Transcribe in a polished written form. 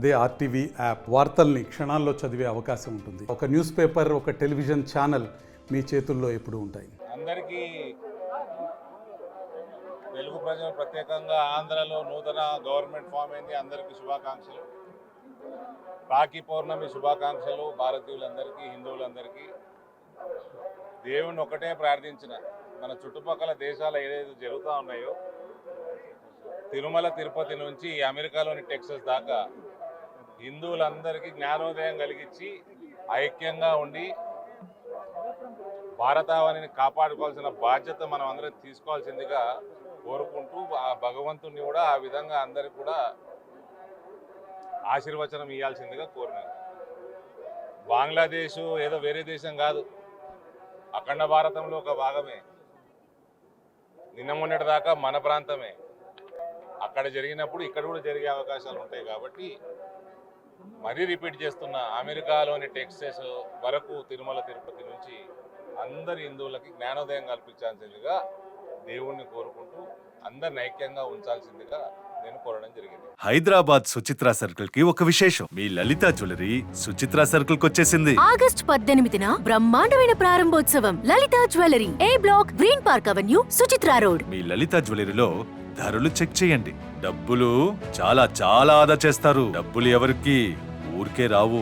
అదే RTV app వార్తల్ని క్షణాల్లో చదివే అవకాశం ఉంటుంది. ఒక న్యూస్ పేపర్, ఒక టెలివిజన్ ఛానల్ మీ చేతుల్లో ఎప్పుడూ ఉంటాయి. అందరికీ తెలుగు ప్రజలు ప్రత్యేకంగా ఆంధ్రలో నూతన గవర్నమెంట్ ఫామ్ అయింది. అందరికీ శుభాకాంక్షలు. రాఖీ పౌర్ణమి శుభాకాంక్షలు భారతీయులందరికీ, హిందువులందరికీ. దేవుణ్ణి ఒకటే ప్రార్థించిన, మన చుట్టుపక్కల దేశాలు ఏదైతే జరుగుతూ ఉన్నాయో, తిరుమల తిరుపతి నుంచి అమెరికాలోని టెక్సస్ దాకా హిందువులందరికీ జ్ఞానోదయం కలిగించి ఐక్యంగా ఉండి భారతావనిని కాపాడుకోవాల్సిన బాధ్యత మనం అందరం తీసుకోవాల్సిందిగా కోరుకుంటూ, ఆ భగవంతుని కూడా ఆ విధంగా అందరికి కూడా ఆశీర్వచనం ఇవ్వాల్సిందిగా కోరినారు. బంగ్లాదేశ్ ఏదో వేరే దేశం కాదు, అఖండ భారతంలో ఒక భాగమే. నిన్న మొన్నటి దాకా మన ప్రాంతమే. అక్కడ జరిగినప్పుడు ఇక్కడ కూడా జరిగే అవకాశాలు ఉంటాయి. కాబట్టి మరీ రిపీట్ చేస్తున్నా, అమెరికాలోని టెక్సస్ వరకు తిరుమల తిరుపతి నుంచి అందరి హిందువులకి జ్ఞానోదయం కల్పించాల్సిందిగా దేవుణ్ణి కోరుకుంటూ అందరిని ఐక్యంగా ఉంచాల్సిందిగా నేను కోరడం జరిగింది. హైదరాబాద్ సుచిత్ర సర్కిల్ కి ఒక విశేషం. మీ లలిత జ్యువెలరీ సుచిత్ర సర్కిల్ కి వచ్చేసింది. ఆగస్ట్ 18న బ్రహ్మాండమైన ప్రారంభోత్సవం. Lalitha jewellery, A block, green park avenue, Suchitra road. మీ లలిత జ్యువెలరీలో ధరలు చెక్ చేయండి. డబ్బులు చాలా చాలా ఆదా చేస్తారు. డబ్బులు ఎవరికి ఊరికే రావు.